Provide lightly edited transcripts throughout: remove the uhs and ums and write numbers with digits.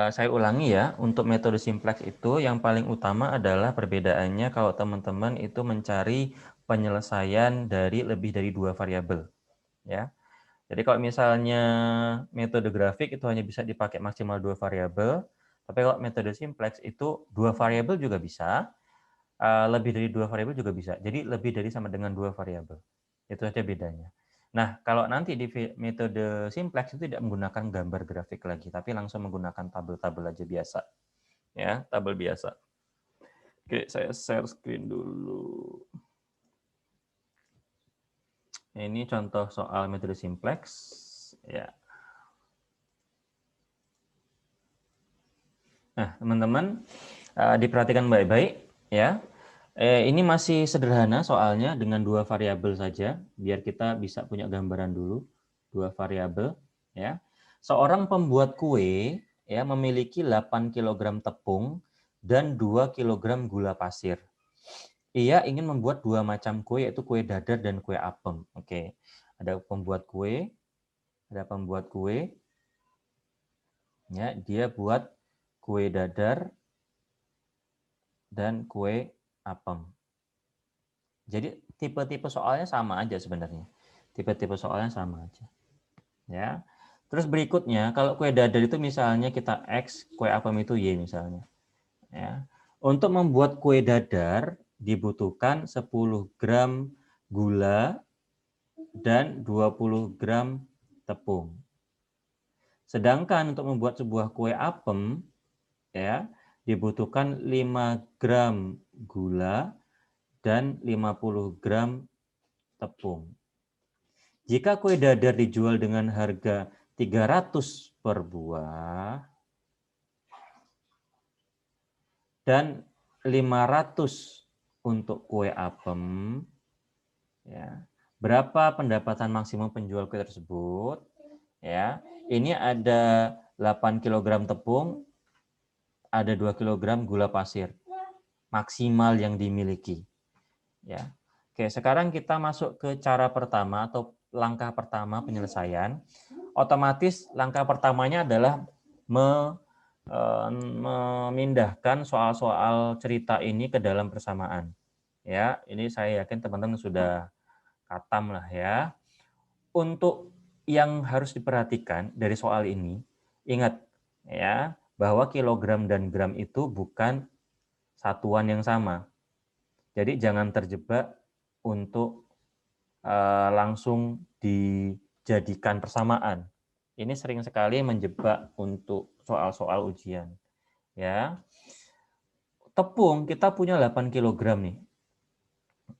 Saya ulangi ya, untuk metode simplex itu yang paling utama adalah perbedaannya kalau teman-teman itu mencari penyelesaian dari lebih dari 2 variabel, ya. Jadi kalau misalnya metode grafik itu hanya bisa dipakai maksimal 2 variabel, tapi kalau metode simplex itu 2 variabel juga bisa, lebih dari 2 variabel juga bisa. Jadi lebih dari sama dengan 2 variabel. Itu saja bedanya. Nah, kalau nanti di metode simplex itu tidak menggunakan gambar grafik lagi, tapi langsung menggunakan tabel-tabel aja biasa. Ya, tabel biasa. Oke, saya share screen dulu. Ini contoh soal metode simplex. Ya. Nah, teman-teman, diperhatikan baik-baik ya. Ini masih sederhana soalnya dengan 2 variabel saja, biar kita bisa punya gambaran dulu. 2 variabel ya. Seorang pembuat kue ya memiliki 8 kilogram tepung dan 2 kilogram gula pasir. Ia ingin membuat 2 macam kue, yaitu kue dadar dan kue apem. Oke. Ada pembuat kue, ya, dia buat kue dadar dan kue apem. Jadi tipe-tipe soalnya sama aja sebenarnya. Tipe-tipe soalnya sama aja. Ya. Terus berikutnya, kalau kue dadar itu misalnya kita X, kue apem itu Y misalnya. Ya. Untuk membuat kue dadar dibutuhkan 10 gram gula dan 20 gram tepung. Sedangkan untuk membuat sebuah kue apem ya, dibutuhkan 5 gram gula dan 50 gram tepung. Jika kue dadar dijual dengan harga 300 per buah dan 500 untuk kue apem, ya, berapa pendapatan maksimum penjual kue tersebut? Ya, ini ada 8 kg tepung, ada 2 kg gula pasir maksimal yang dimiliki. Ya. Oke, sekarang kita masuk ke cara pertama atau langkah pertama penyelesaian. Otomatis langkah pertamanya adalah memindahkan soal-soal cerita ini ke dalam persamaan. Ya, ini saya yakin teman-teman sudah katam lah ya. Untuk yang harus diperhatikan dari soal ini, ingat ya bahwa kilogram dan gram itu bukan satuan yang sama. Jadi jangan terjebak untuk langsung dijadikan persamaan. Ini sering sekali menjebak untuk soal-soal ujian. Ya, tepung kita punya 8 kg nih.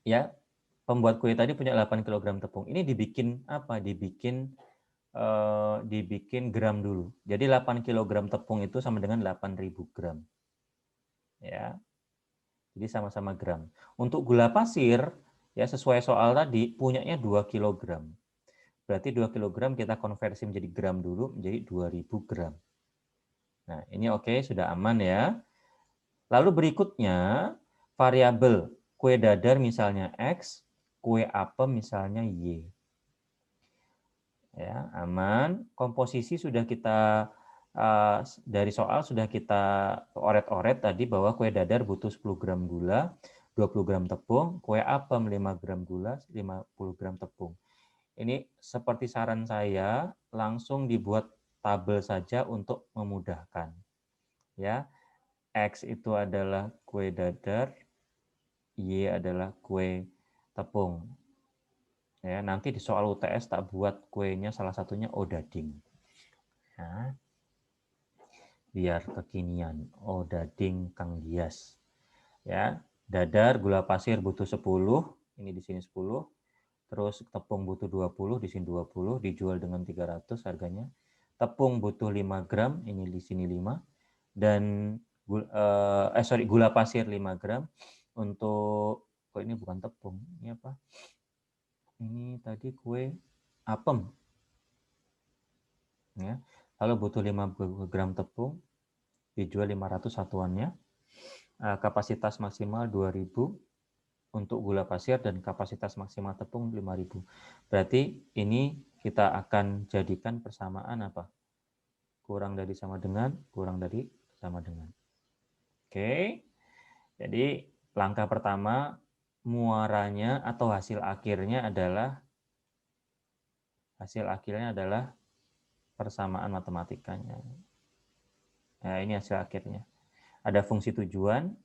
Ya, pembuat kue tadi punya 8 kg tepung. Ini dibikin apa? Dibikin gram dulu. Jadi 8 kg tepung itu sama dengan 8.000 gram. Ya, jadi sama-sama gram. Untuk gula pasir, ya sesuai soal tadi, punyanya 2 kg. Berarti 2 kg kita konversi menjadi gram dulu, menjadi 2.000 gram. Nah, ini oke, sudah aman ya. Lalu berikutnya, variabel kue dadar misalnya X, kue apem misalnya Y. Ya, aman. Komposisi sudah kita dari soal sudah kita oret-oret tadi bahwa kue dadar butuh 10 gram gula, 20 gram tepung, kue apem 5 gram gula, 50 gram tepung. Ini seperti saran saya, langsung dibuat tabel saja untuk memudahkan. Ya, X itu adalah kue dadar, Y adalah kue tepung. Ya, nanti di soal UTS tak buat kuenya salah satunya odading. Ya, biar kekinian. Odading Kang Dias. Ya, dadar gula pasir butuh 10, ini di sini 10. Terus tepung butuh 20, di sini 20, dijual dengan 300 harganya. Tepung butuh 5 gram, ini di sini 5. Dan gula pasir 5 gram. Untuk, kok ini bukan tepung, ini apa? Ini tadi kue apem. Ya. Lalu butuh 5 gram tepung, dijual 500 satuannya. Kapasitas maksimal 2000 untuk gula pasir dan kapasitas maksimal tepung 5000. Berarti ini kita akan jadikan persamaan apa? kurang dari sama dengan, kurang dari sama dengan. Oke, jadi langkah pertama, muaranya atau hasil akhirnya adalah persamaan matematikanya. Nah, ini hasil akhirnya. Ada fungsi tujuan,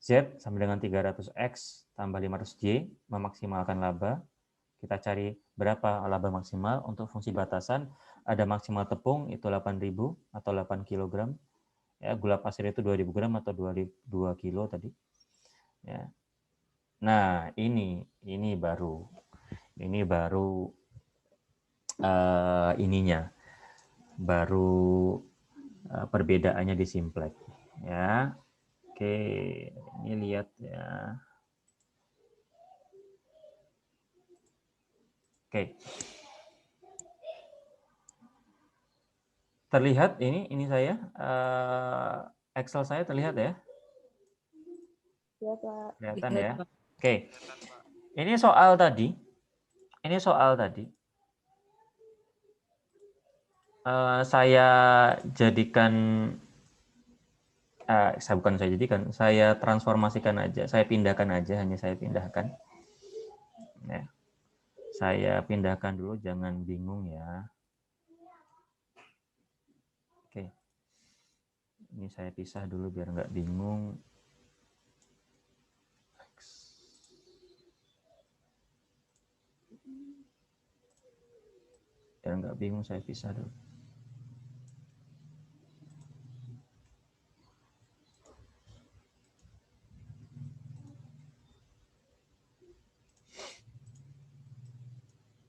Z sama dengan 300X tambah 500Y, memaksimalkan laba. Kita cari berapa laba maksimal untuk fungsi batasan. Ada maksimal tepung, itu 8.000 atau 8 kg. Ya, gula pasir itu 2.000 gram atau 2 kilo tadi. Ya. Nah, ini baru ininya. Baru perbedaannya di simplex. Ya. Oke, ini lihat ya. Oke. Terlihat ini saya Excel saya terlihat ya? Ya, Pak. Kelihatan ya? Oke. Ini soal tadi. Saya jadikan saya transformasikan aja, saya pindahkan aja, hanya saya pindahkan. Ya. Saya pindahkan dulu, jangan bingung ya. Oke. Ini saya pisah dulu biar nggak bingung. Biar nggak bingung, saya pisah dulu.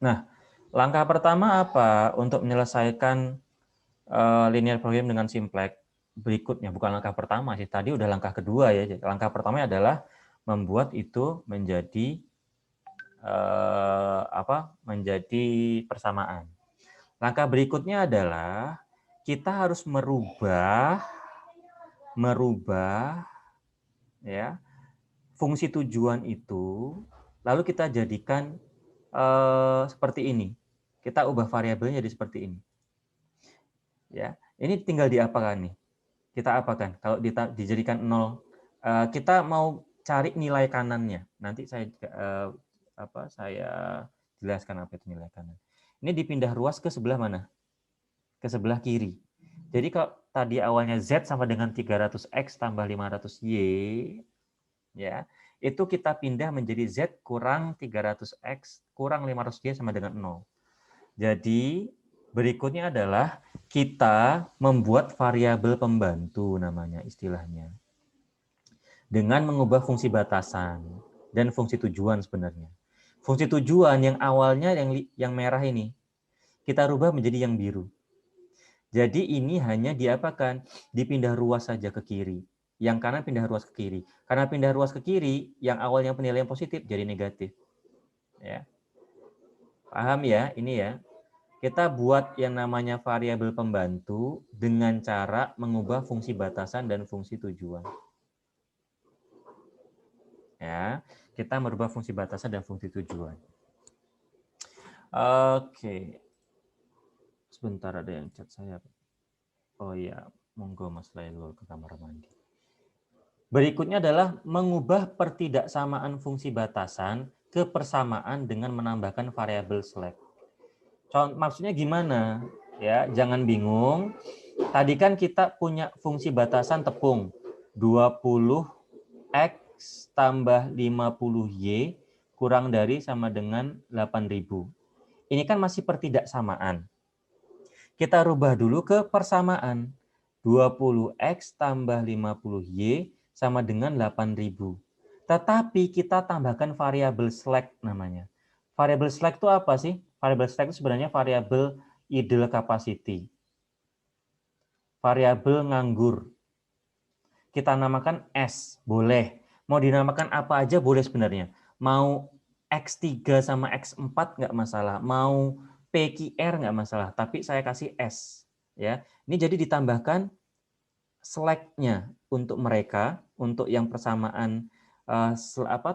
Nah, langkah pertama apa untuk menyelesaikan linear program dengan simplex? Berikutnya, bukan langkah pertama sih, tadi udah langkah kedua ya. Langkah pertama adalah membuat itu menjadi menjadi persamaan. Langkah berikutnya adalah kita harus merubah ya fungsi tujuan itu, lalu kita jadikan seperti ini. Kita ubah variabelnya jadi seperti ini. Ya, ini tinggal diapakan nih? Kita apakan? Kalau dijadikan 0, kita mau cari nilai kanannya. Nanti saya jelaskan apa itu nilai kanan. Ini dipindah ruas ke sebelah mana? Ke sebelah kiri. Jadi kalau tadi awalnya Z sama dengan 300X tambah 500Y, ya, itu kita pindah menjadi Z kurang 300X kurang 500Y sama dengan 0. Jadi berikutnya adalah kita membuat variabel pembantu namanya istilahnya. Dengan mengubah fungsi batasan dan fungsi tujuan sebenarnya. Fungsi tujuan yang awalnya yang merah ini, kita rubah menjadi yang biru. Jadi ini hanya diapakan? Dipindah ruas saja ke kiri. Yang kanan pindah ruas ke kiri. Karena pindah ruas ke kiri, yang awalnya penilaian positif jadi negatif. Ya. Paham ya? Ini ya. Kita buat yang namanya variabel pembantu dengan cara mengubah fungsi batasan dan fungsi tujuan. Ya, kita merubah fungsi batasan dan fungsi tujuan. Oke. Sebentar, ada yang chat saya. Oh iya, monggo Mas Lailul ke kamar mandi. Berikutnya adalah mengubah pertidaksamaan fungsi batasan ke persamaan dengan menambahkan variabel slack. Maksudnya gimana? Ya, jangan bingung. Tadi kan kita punya fungsi batasan tepung 20x tambah 50y kurang dari sama dengan 8.000. Ini kan masih pertidaksamaan. Kita rubah dulu ke persamaan. 20x tambah 50y sama dengan 8.000. Tetapi kita tambahkan variabel slack namanya. Variabel slack itu apa sih? Variabel slack itu sebenarnya variabel idle capacity. Variabel nganggur. Kita namakan S, boleh. Mau dinamakan apa aja boleh sebenarnya. Mau X3 sama X4 nggak masalah. Mau PQR nggak masalah. Tapi saya kasih S. Ya, ini jadi ditambahkan slack-nya untuk mereka, untuk yang persamaan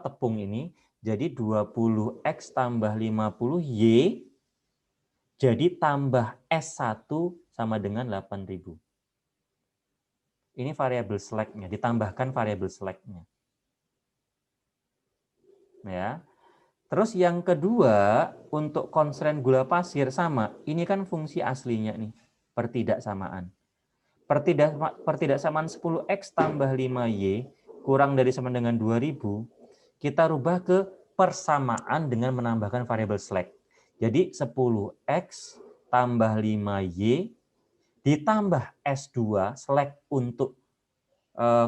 tepung ini. Jadi 20X tambah 50Y jadi tambah S1 sama dengan 8.000. Ini variabel slack-nya, ditambahkan variabel slack-nya. Ya. Terus yang kedua, untuk konstren gula pasir sama. Ini kan fungsi aslinya nih, pertidaksamaan. Pertidaksamaan 10x tambah 5y kurang dari sama dengan 2000, kita rubah ke persamaan dengan menambahkan variabel slack. Jadi 10x tambah 5y ditambah S2 slack untuk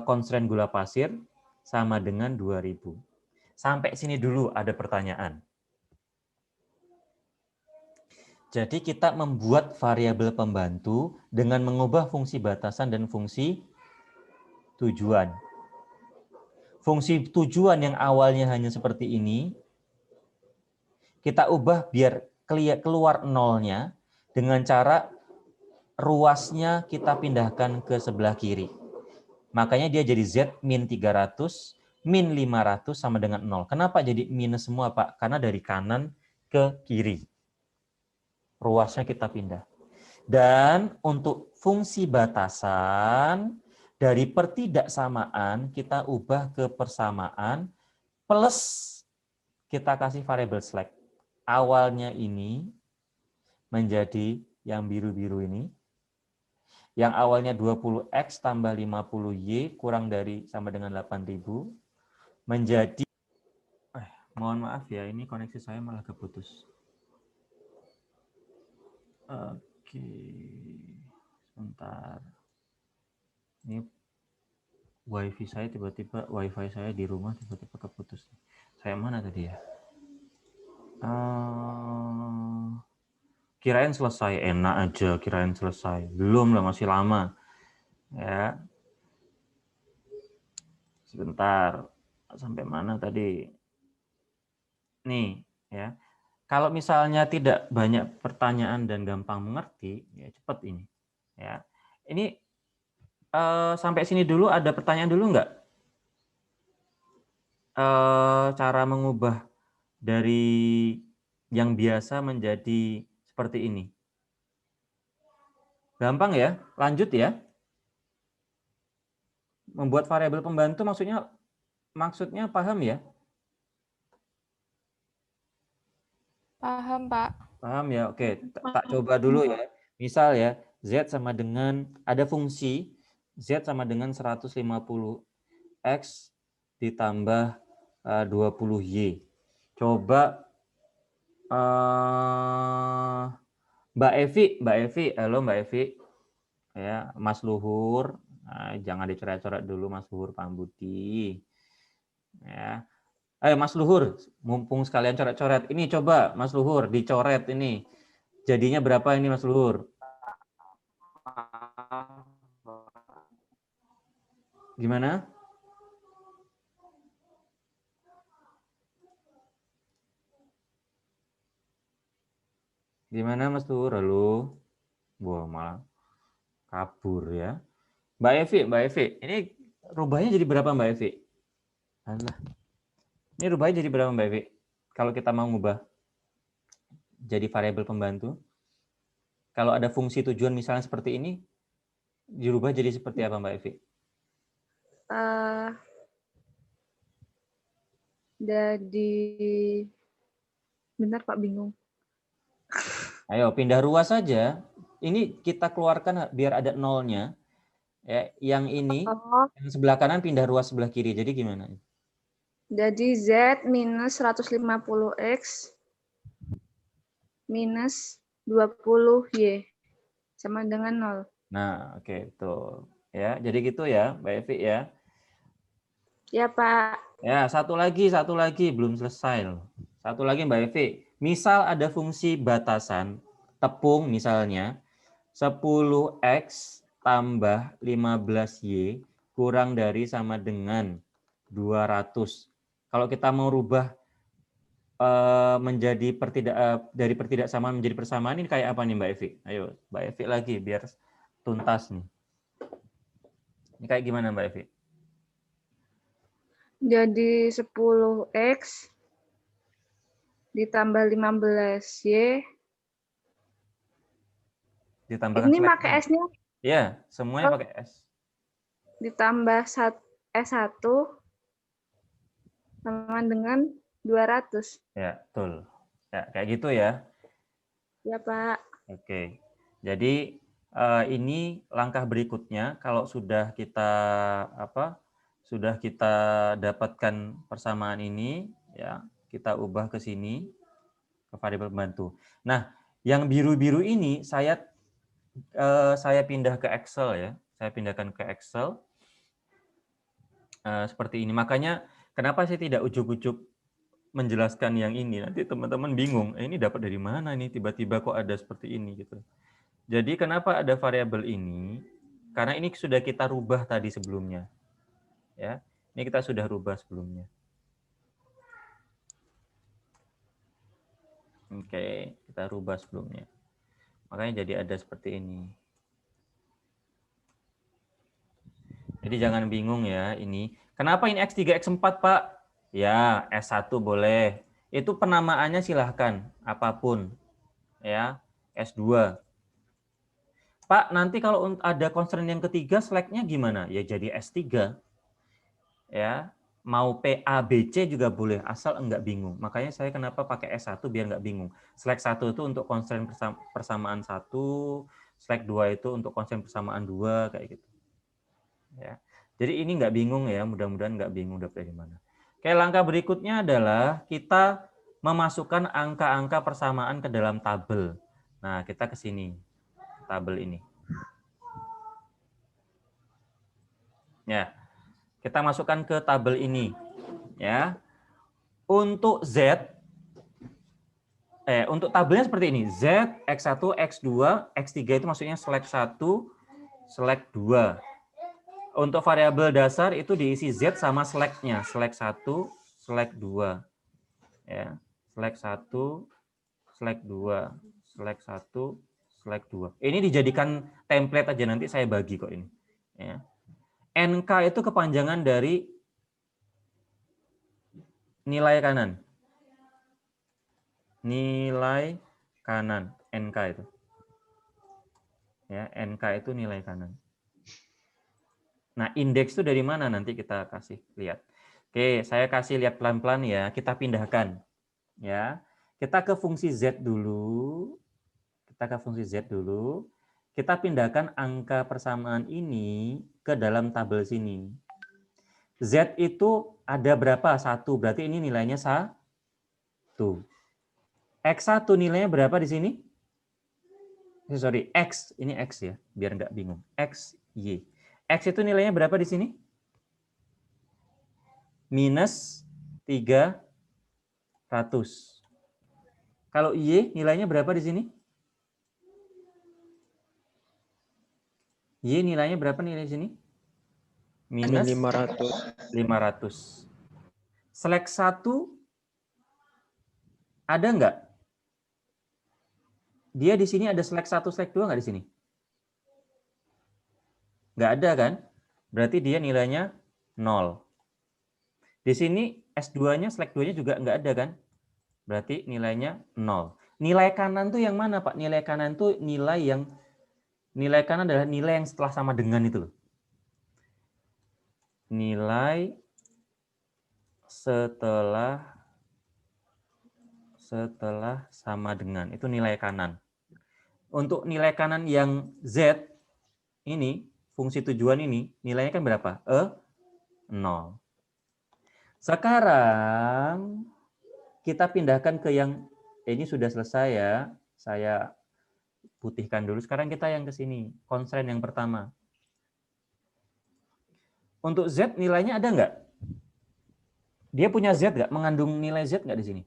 konstren gula pasir sama dengan 2000. Sampai sini dulu ada pertanyaan. Jadi kita membuat variabel pembantu dengan mengubah fungsi batasan dan fungsi tujuan. Fungsi tujuan yang awalnya hanya seperti ini, kita ubah biar keluar nolnya dengan cara ruasnya kita pindahkan ke sebelah kiri. Makanya dia jadi Z min 300, min 500 sama dengan 0. Kenapa jadi minus semua, Pak? Karena dari kanan ke kiri. Ruasnya kita pindah. Dan untuk fungsi batasan, dari pertidaksamaan kita ubah ke persamaan, plus kita kasih variabel slack. Awalnya ini menjadi yang biru-biru ini, yang awalnya 20x tambah 50y kurang dari sama dengan 8.000 menjadi, mohon maaf ya, ini koneksi saya malah keputus. Oke, sebentar. Ini wifi saya di rumah tiba-tiba keputus. Saya mana tadi ya? Kirain selesai, enak aja kirain selesai. Belum lah, masih lama. Ya. Sebentar. Sampai mana tadi? Nih, ya. Kalau misalnya tidak banyak pertanyaan dan gampang mengerti, ya cepat ini. Ya. Ini sampai sini dulu ada pertanyaan dulu nggak? Cara mengubah dari yang biasa menjadi seperti ini. Gampang ya? Lanjut ya. Membuat variabel pembantu maksudnya paham ya? Paham, Pak. Paham ya? Oke, tak coba dulu ya. Misal ya, Z sama dengan, ada fungsi Z sama dengan 150x ditambah 20y. Coba Mbak Evi, halo Mbak Evi. Ya, Mas Luhur. Nah, jangan dicoret-coret dulu Mas Luhur Pambudi. Ya. Ayo Mas Luhur, mumpung sekalian coret-coret. Ini coba Mas Luhur dicoret ini. Jadinya berapa ini Mas Luhur? Gimana? Gimana Mas Luhur? Halo. Wah, malah kabur ya. Mbak Evi, ini rubahnya jadi berapa Mbak Evi? Alah. Ini rubahnya jadi berapa Mbak Evi? Kalau kita mau ngubah jadi variabel pembantu. Kalau ada fungsi tujuan misalnya seperti ini, dirubah jadi seperti apa Mbak Evi? Jadi, benar Pak, bingung. Ayo pindah ruas saja. Ini kita keluarkan biar ada nolnya. Ya, yang ini, yang sebelah kanan pindah ruas sebelah kiri. Jadi gimana? Jadi Z minus 150X minus 20Y sama dengan 0. Nah, oke, tuh. Ya, jadi gitu ya, Mbak Evi ya. Ya, Pak. Ya, satu lagi belum selesai loh. Satu lagi Mbak Evi. Misal ada fungsi batasan tepung misalnya 10x tambah 15y kurang dari sama dengan 200. Kalau kita mau rubah menjadi dari pertidaksamaan menjadi persamaan ini kayak apa nih Mbak Evi? Ayo Mbak Evi lagi biar tuntas nih. Ini kayak gimana Mbak Evi? Jadi 10X ditambah 15Y Ditambahkan Ini slack. pakai S-nya Ya, semuanya pakai S. ditambah S1 sama dengan 200. Ya, betul. Ya, kayak gitu ya. Ya, Pak. Oke. Jadi ini langkah berikutnya kalau sudah kita sudah kita dapatkan persamaan ini ya, kita ubah ke sini ke variabel pembantu. Nah, yang biru-biru ini saya pindah ke Excel ya. Saya pindahkan ke Excel seperti ini. Makanya kenapa saya tidak ujuk-ujuk menjelaskan yang ini, nanti teman-teman bingung, ini dapat dari mana nih tiba-tiba kok ada seperti ini gitu. Jadi kenapa ada variabel ini? Karena ini sudah kita rubah tadi sebelumnya. Ya. Ini kita sudah rubah sebelumnya. Oke, kita rubah sebelumnya. Makanya jadi ada seperti ini. Jadi jangan bingung ya ini. Kenapa ini X3, X4, Pak? Ya, S1 boleh. Itu penamaannya silahkan, apapun. Ya, S2. Pak, nanti kalau ada constraint yang ketiga, select-nya gimana? Ya jadi S3. Ya, mau PABC juga boleh, asal enggak bingung. Makanya saya kenapa pakai S1 biar enggak bingung. Select 1 itu untuk constraint persamaan 1, select 2 itu untuk constraint persamaan 2, kayak gitu. Ya. Jadi ini enggak bingung ya, mudah-mudahan enggak bingung dapat dari mana. Oke, langkah berikutnya adalah kita memasukkan angka-angka persamaan ke dalam tabel. Nah, kita ke sini, tabel ini. Ya, kita masukkan ke tabel ini. Ya, untuk Z, untuk tabelnya seperti ini. Z, X1, X2, X3 itu maksudnya select 1, select 2. Untuk variabel dasar itu diisi Z sama select-nya. Select 1, select 2. Ya, select 1, select 2. Select 1, select 2. Ini dijadikan template aja, nanti saya bagi kok ini. Ya. NK itu kepanjangan dari nilai kanan. Nilai kanan, NK itu. Ya, NK itu nilai kanan. Nah, indeks itu dari mana nanti kita kasih lihat. Oke, saya kasih lihat pelan-pelan ya. Kita pindahkan. Ya. Kita ke fungsi Z dulu. Kita ke fungsi Z dulu. Kita pindahkan angka persamaan ini ke dalam tabel sini. Z itu ada berapa? 1. Berarti ini nilainya 1. X1 nilainya berapa di sini? Sorry, X. Ini X ya, biar nggak bingung. X, Y. X itu nilainya berapa di sini? Minus 300. Kalau Y nilainya berapa di sini? Y nilainya berapa nilai di sini? Minus 500. Select 1 ada nggak? Dia di sini ada select 1, select 2 nggak di sini? Nggak ada kan? Berarti dia nilainya 0. Di sini S2-nya, select 2-nya juga nggak ada kan? Berarti nilainya 0. Nilai kanan tuh yang mana, Pak? Nilai kanan tuh nilai kanan adalah nilai yang setelah sama dengan itu loh. Nilai setelah sama dengan, itu nilai kanan. Untuk nilai kanan yang Z ini, fungsi tujuan ini, nilainya kan berapa? 0. Sekarang kita pindahkan ke yang ini sudah selesai ya. Saya putihkan dulu. Sekarang kita yang ke sini. Constraint yang pertama. Untuk Z nilainya ada nggak? Dia punya Z nggak? Mengandung nilai Z nggak di sini?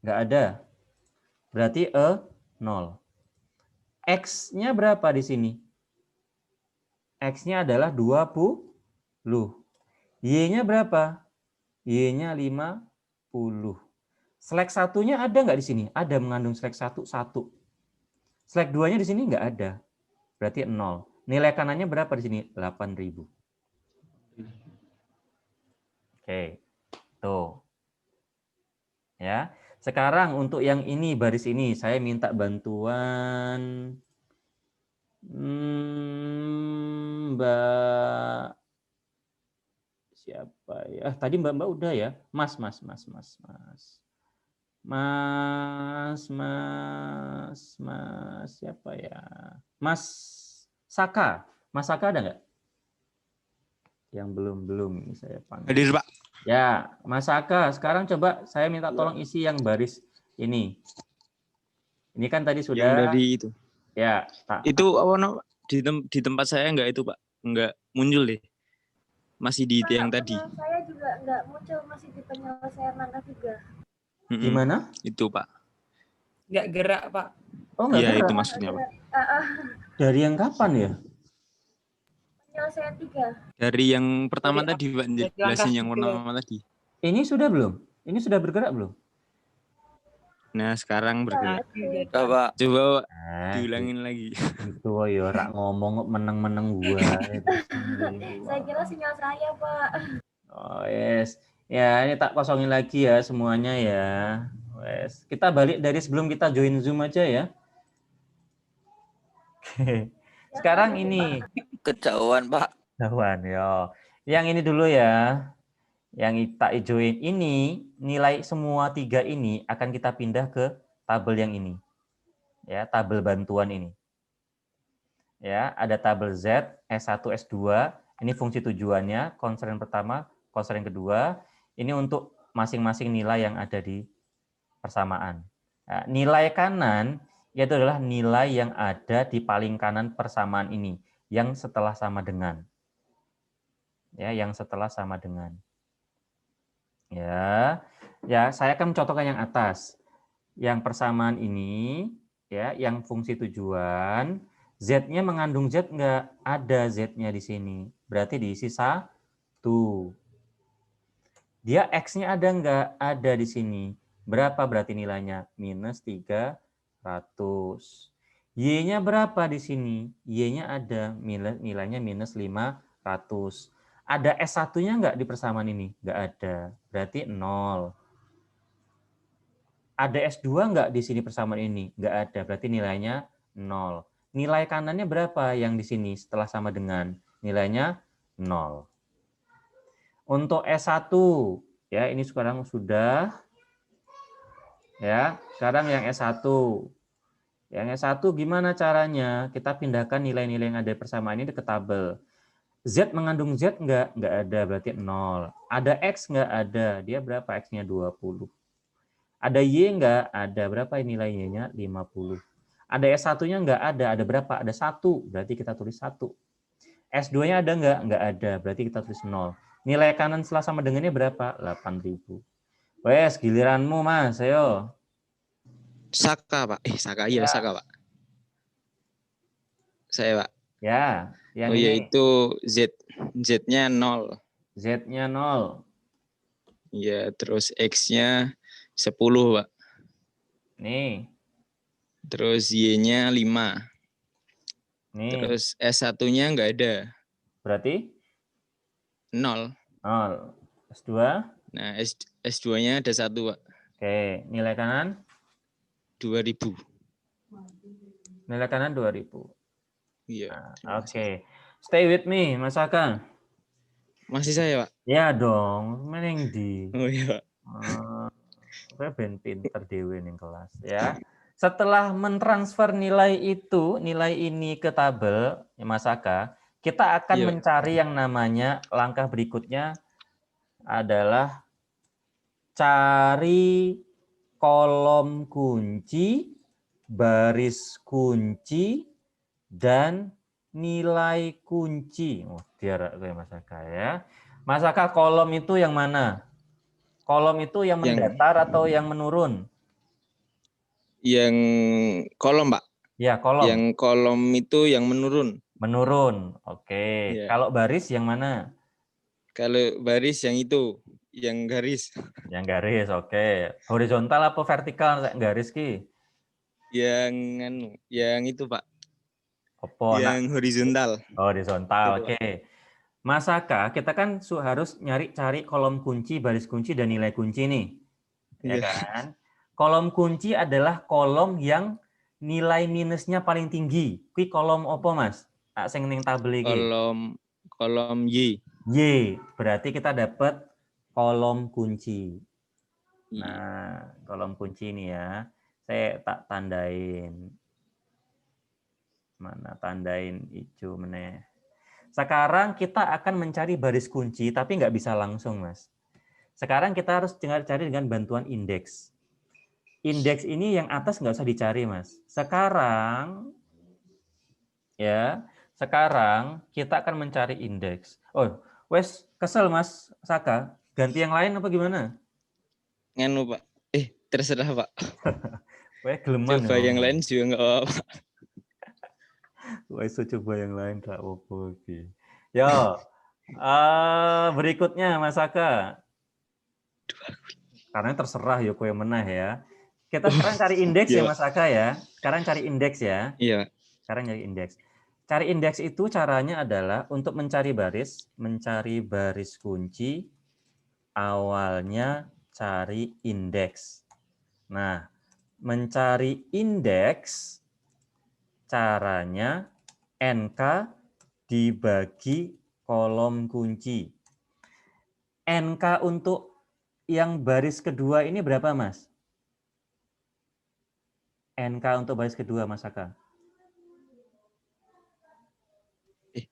Nggak ada. Berarti 0. X-nya berapa di sini? X-nya adalah 20. Y-nya berapa? Y-nya 50. Select 1-nya ada nggak di sini? Ada, mengandung select 1, 1. Select 2-nya di sini nggak ada. Berarti 0. Nilai kanannya berapa di sini? 8.000. Oke. Tuh. Ya. Sekarang untuk yang ini, baris ini, saya minta bantuan Mbak siapa ya? Tadi Mbak udah ya. Mas. Siapa ya? Mas Saka. Mas Saka ada nggak? Yang belum saya panggil. Hadir, Pak. Ya, Mas Saka. Sekarang coba saya minta tolong isi yang baris ini. Ini kan tadi sudah. Yang dari itu. Ya. Itu apa di tempat saya nggak itu, Pak. Nggak muncul deh. Masih di yang tadi. Saya juga nggak muncul, masih di penyelesaian langkah 3. Gimana? Itu, Pak. Nggak gerak, Pak. Oh, nggak Iya, gerak. itu maksudnya, Pak. Dari yang kapan ya? Penyelesaian 3. Dari yang pertama Dari tadi, Pak. langkah Jelasin yang 3. pertama tadi. Ini sudah belum? Ini sudah bergerak belum? Nah, sekarang bergerak. Coba. Coba, Pak, diulangin lagi. Itu ya rak ngomong meneng-meneng gua. Saya kira sinyal saya, Pak. Oh, yes. Ya, ini tak kosongin lagi ya semuanya ya. Wes, kita balik dari sebelum kita join Zoom aja ya. Oke. Sekarang ini Kejauhan, Pak. Dawan ya. Yang ini dulu ya. Yang tak hijauin ini, nilai semua 3 ini akan kita pindah ke tabel yang ini. Ya, tabel bantuan ini. Ya, ada tabel Z, S1, S2. Ini fungsi tujuannya, konstren pertama, konstren kedua. Ini untuk masing-masing nilai yang ada di persamaan. Nah, nilai kanan yaitu adalah nilai yang ada di paling kanan persamaan ini, yang setelah sama dengan. Ya, yang setelah sama dengan. Ya, saya akan mencontohkan yang atas. Yang persamaan ini, ya, yang fungsi tujuan, Z-nya mengandung Z enggak? Ada Z-nya di sini. Berarti diisi 1. Dia X-nya ada enggak? Ada di sini. Berapa berarti nilainya? Minus 300. Y-nya berapa di sini? Y-nya ada. Nilainya minus 500. Ada S1-nya enggak di persamaan ini? Enggak ada. Berarti 0. Ada S2 enggak di sini persamaan ini? Enggak ada. Berarti nilainya 0. Nilai kanannya berapa yang di sini setelah sama dengan? Nilainya 0. Untuk S1, ya ini sekarang sudah. Ya, sekarang yang S1. Yang S1 gimana caranya? Kita pindahkan nilai-nilai yang ada di persamaan ini ke tabel. Z mengandung Z enggak? Enggak ada, berarti 0. Ada X enggak? Ada. Dia berapa X-nya? 20. Ada Y enggak? Ada. Berapa nilai Y-nya? 50. Ada S1-nya enggak? Ada berapa? Ada 1. Berarti kita tulis 1. S2-nya ada enggak? Enggak ada. Berarti kita tulis 0. Nilai kanan setelah sama dengannya berapa? 8.000. Wes, giliranmu, Mas. Ayo. Saka, Pak. Saka. Iya, ya. Saka, Pak. Saya, Pak. Ya. Yang iya, ini. itu Z-nya 0. Z-nya 0. Iya, terus X-nya 10, Pak. Nih. Terus Y-nya 5. Nih. Terus S1-nya nggak ada. Berarti? 0. S2? Nah, S2-nya ada 1, Pak. Oke, nilai kanan? 2000. Nilai kanan 2000. Iya. Nah, oke. Stay with me, Mas Saka. Masih saya, Pak? Ya dong, mending di. Oh iya, Pak. Saya ben pinter dewe ning kelas ya. Setelah mentransfer nilai ini ke tabel, ya Mas Saka, kita akan mencari yang namanya langkah berikutnya adalah cari kolom kunci, baris kunci, dan nilai kunci. Oh, biar Mas Saka ya. Mas Saka, kolom itu yang mana? Kolom itu yang mendatar atau yang menurun? Yang kolom, Pak. Ya, kolom. Yang kolom itu yang menurun. Menurun. Oke. Ya. Kalau baris yang mana? Kalau baris yang itu, yang garis. Yang garis, oke. Horizontal apa vertikal garis ki? Yang itu, Pak. Apa? Yang horizontal. Horizontal, oke. Mas Saka, kita kan harus cari kolom kunci, baris kunci, dan nilai kunci nih. Ya kan? Kolom kunci adalah kolom yang nilai minusnya paling tinggi. Kui kolom apa, Mas? Sing ning tabel iki. Kolom Y. Y, berarti kita dapat kolom kunci. Nah, kolom kunci ini ya. Saya tak tandain. Mana tandain hijau meneh. Sekarang kita akan mencari baris kunci, tapi nggak bisa langsung, Mas. Sekarang kita harus cari dengan bantuan indeks. Indeks ini yang atas nggak usah dicari, Mas. Sekarang kita akan mencari indeks. Oh, wes kesel, Mas Saka. Ganti yang lain apa gimana? Nganu Pak. Terserah Pak. Wes geleman. Coba yang lain juga nggak apa-apa. Wes coba yang lain tak apa-apa. Yo, berikutnya Mas Saka. Karena terserah ya kowe menah ya. Kita sekarang cari indeks ya Mas Saka ya. Sekarang cari indeks ya. Iya. Sekarang cari indeks. Cari indeks itu caranya adalah untuk mencari baris kunci, awalnya cari indeks. Nah, mencari indeks caranya NK dibagi kolom kunci. NK untuk yang baris kedua ini berapa, Mas? NK untuk baris kedua, Mas Saka.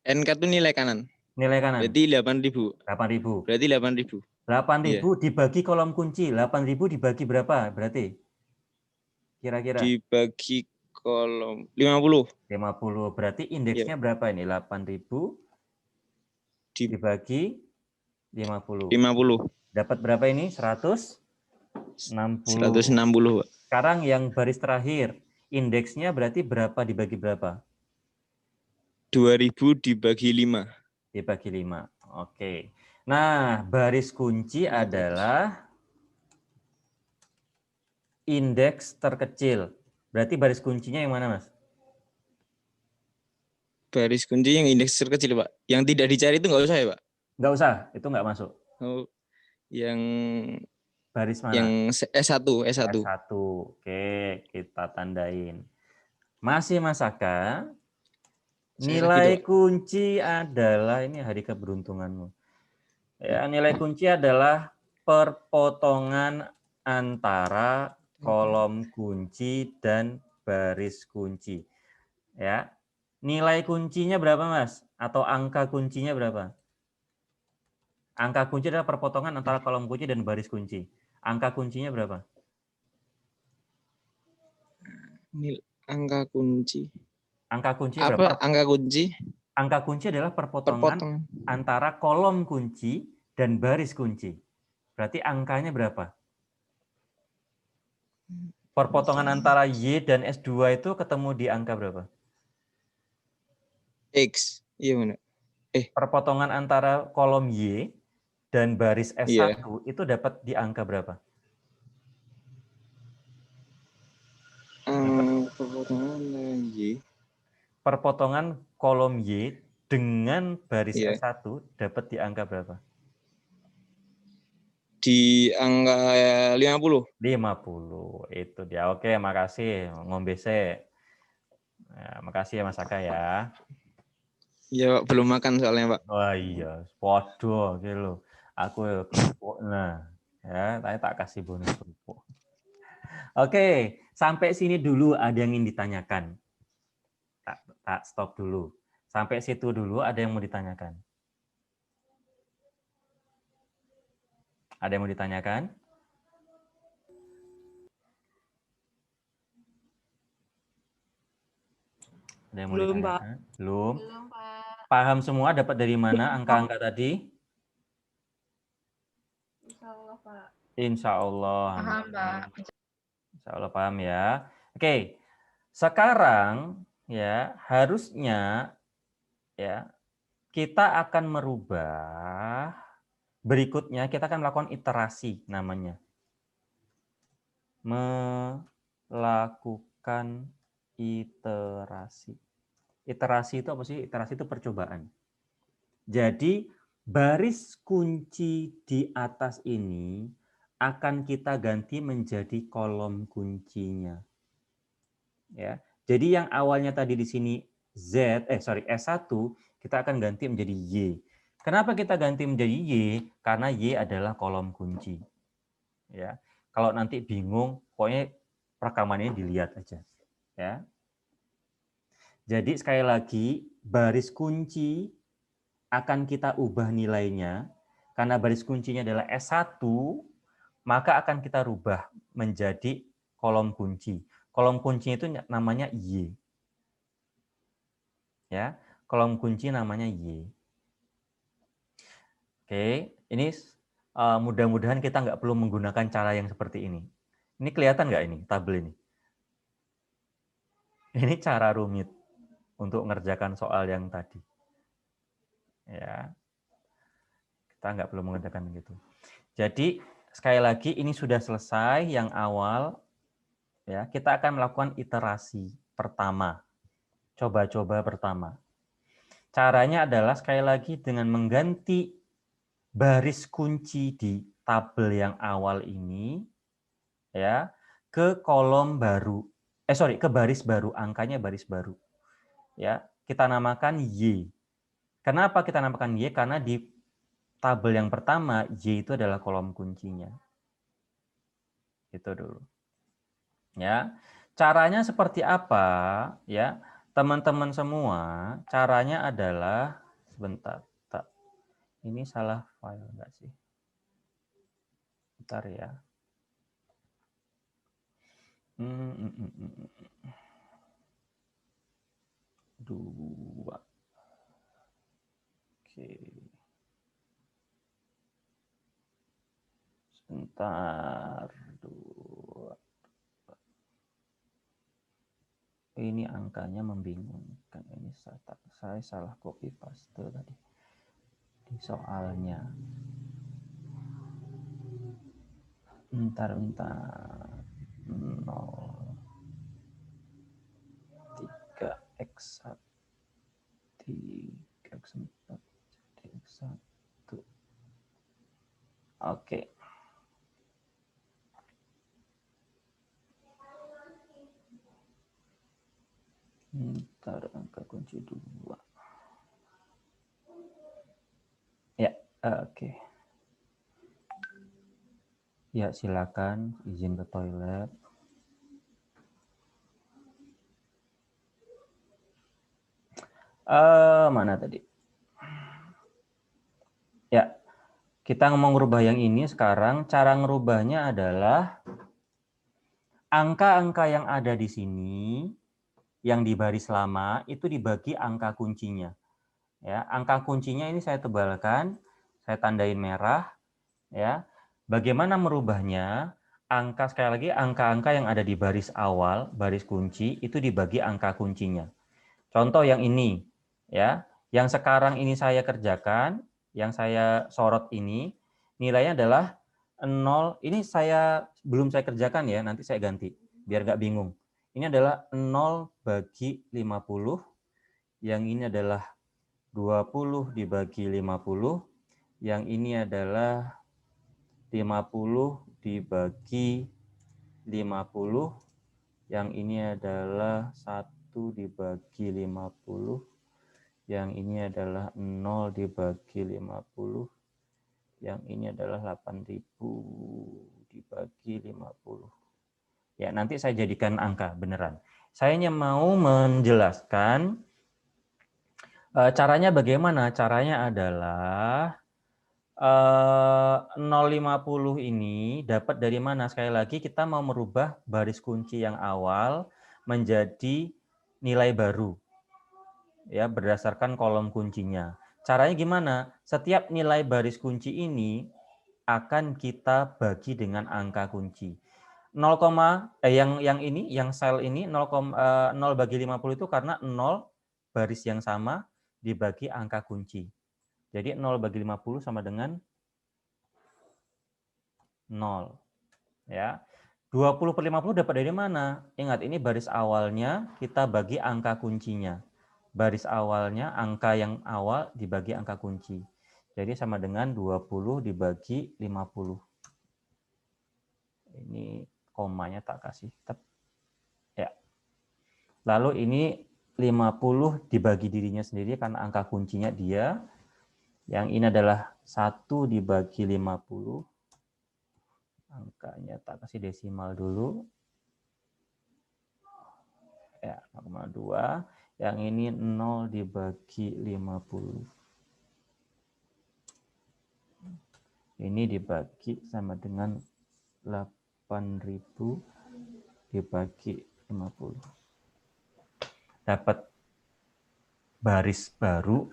NK itu nilai kanan. Nilai kanan. Berarti 8.000. 8.000. Berarti 8.000. 8.000 dibagi kolom kunci. 8.000 dibagi berapa berarti? Kira-kira. Dibagi kolom 50. 50. Berarti indeksnya berapa ini? 8.000 dibagi 50. 50. Dapat berapa ini? 160. 160, Pak. Sekarang yang baris terakhir. Indeksnya berarti berapa dibagi berapa? 2000 dibagi 5. Dibagi 5. Oke. Nah, baris kunci adalah indeks terkecil. Berarti baris kuncinya yang mana, Mas? Baris kunci yang indeks terkecil, Pak. Yang tidak dicari itu nggak usah ya, Pak? Nggak usah, itu nggak masuk. Oh, yang baris mana? Yang S1. S1. Oke, kita tandain. Masih Mas Saka. Nilai kunci adalah, ini hari keberuntunganmu. Ya, nilai kunci adalah perpotongan antara kolom kunci dan baris kunci. Ya. Nilai kuncinya berapa, Mas? Atau angka kuncinya berapa? Angka kunci adalah perpotongan antara kolom kunci dan baris kunci. Angka kuncinya berapa? Angka kunci. Angka kunci apa berapa? Angka kunci? Angka kunci adalah perpotongan antara kolom kunci dan baris kunci. Berarti angkanya berapa? Perpotongan antara Y dan S2 itu ketemu di angka berapa? X. Iya benar. Perpotongan antara kolom Y dan baris S1 itu dapat di angka berapa? Perpotongan kolom Y dengan baris S1 dapat di angka berapa? Di angka 50. 50. Itu dia. Oke, makasih. Ngombe se. Ya, makasih ya Mas Saka ya. Iya, Pak. Belum makan soalnya, Pak. Wah iya, podo gitu. Aku kerupuk. Nah, ya, saya tak kasih bonus kerupuk. Oke, sampai sini dulu ada yang ingin ditanyakan. Tak stop dulu. Sampai situ dulu ada yang mau ditanyakan. Ada yang mau ditanyakan? Ada yang mau ditanyakan? Belum. Belum, Pak. Paham semua dapat dari mana angka-angka tadi? Insya Allah, Pak. Insya Allah. Paham, Pak. Insya Allah paham ya. Oke, sekarang ya harusnya ya kita akan merubah. Berikutnya kita akan melakukan iterasi namanya. Melakukan iterasi. Iterasi itu apa sih? Iterasi itu percobaan. Jadi baris kunci di atas ini akan kita ganti menjadi kolom kuncinya. Ya. Jadi yang awalnya tadi di sini S1, kita akan ganti menjadi Y. Kenapa kita ganti menjadi Y? Karena Y adalah kolom kunci. Ya. Kalau nanti bingung, pokoknya rekamannya dilihat aja. Ya. Jadi sekali lagi, baris kunci akan kita ubah nilainya. Karena baris kuncinya adalah S1, maka akan kita rubah menjadi kolom kunci. Kolom kunci itu namanya Y. Ya, kolom kunci namanya Y. Oke, ini mudah-mudahan kita nggak perlu menggunakan cara yang seperti ini. Ini kelihatan nggak ini tabel ini? Ini cara rumit untuk mengerjakan soal yang tadi. Ya, kita nggak perlu mengerjakan gitu. Jadi sekali lagi ini sudah selesai yang awal. Ya, kita akan melakukan iterasi pertama. Coba-coba pertama. Caranya adalah sekali lagi dengan mengganti baris kunci di tabel yang awal ini ya ke kolom baru. Ke baris baru, angkanya baris baru. Ya, kita namakan Y. Kenapa kita namakan Y? Karena di tabel yang pertama Y itu adalah kolom kuncinya. Itu dulu. Ya. Caranya seperti apa? Ya. Teman-teman semua, caranya adalah sebentar. Ini salah file enggak sih? Bentar ya. Dua. Oke. Sebentar. Dua. Ini angkanya membingungkan. Ini saya salah copy paste tadi di soalnya. Bentar. 0, 3x1, 3x4, jadi x1. Oke. Bentar, angka kunci 2. Ya, oke. Ya, silakan izin ke toilet. Mana tadi? Ya, kita mau ngerubah yang ini sekarang. Cara ngerubahnya adalah angka-angka yang ada di sini, yang di baris lama, itu dibagi angka kuncinya. Ya, angka kuncinya ini saya tebalkan, saya tandain merah. Ya, bagaimana merubahnya? Sekali lagi angka-angka yang ada di baris awal, baris kunci, itu dibagi angka kuncinya. Contoh yang ini. Ya, yang sekarang ini saya kerjakan, yang saya sorot ini, nilainya adalah 0. Ini belum saya kerjakan ya, nanti saya ganti, biar nggak bingung. Ini adalah 0 bagi 50, yang ini adalah 20 dibagi 50, yang ini adalah 50 dibagi 50, yang ini adalah 1 dibagi 50, yang ini adalah 0 dibagi 50, yang ini adalah 8.000 dibagi 50. Ya, nanti saya jadikan angka beneran. Saya hanya mau menjelaskan caranya bagaimana. Caranya adalah 0,50 ini dapat dari mana? Sekali lagi kita mau merubah baris kunci yang awal menjadi nilai baru. Ya, berdasarkan kolom kuncinya. Caranya gimana? Setiap nilai baris kunci ini akan kita bagi dengan angka kunci. 0, yang sel ini 0 bagi 50 itu karena 0 baris yang sama dibagi angka kunci. Jadi 0 bagi 50 sama dengan 0. Ya. 20/50 dapat dari mana? Ingat, ini baris awalnya kita bagi angka kuncinya. Baris awalnya, angka yang awal dibagi angka kunci. Jadi sama dengan 20 dibagi 50. Ini komanya tak kasih. Ya. Lalu ini 50 dibagi dirinya sendiri karena angka kuncinya dia. Yang ini adalah 1 dibagi 50. Angkanya tak kasih desimal dulu. Ya, 0,2. Yang ini 0 dibagi 50. Ini dibagi sama dengan 8.000 dibagi 50. Dapat baris baru,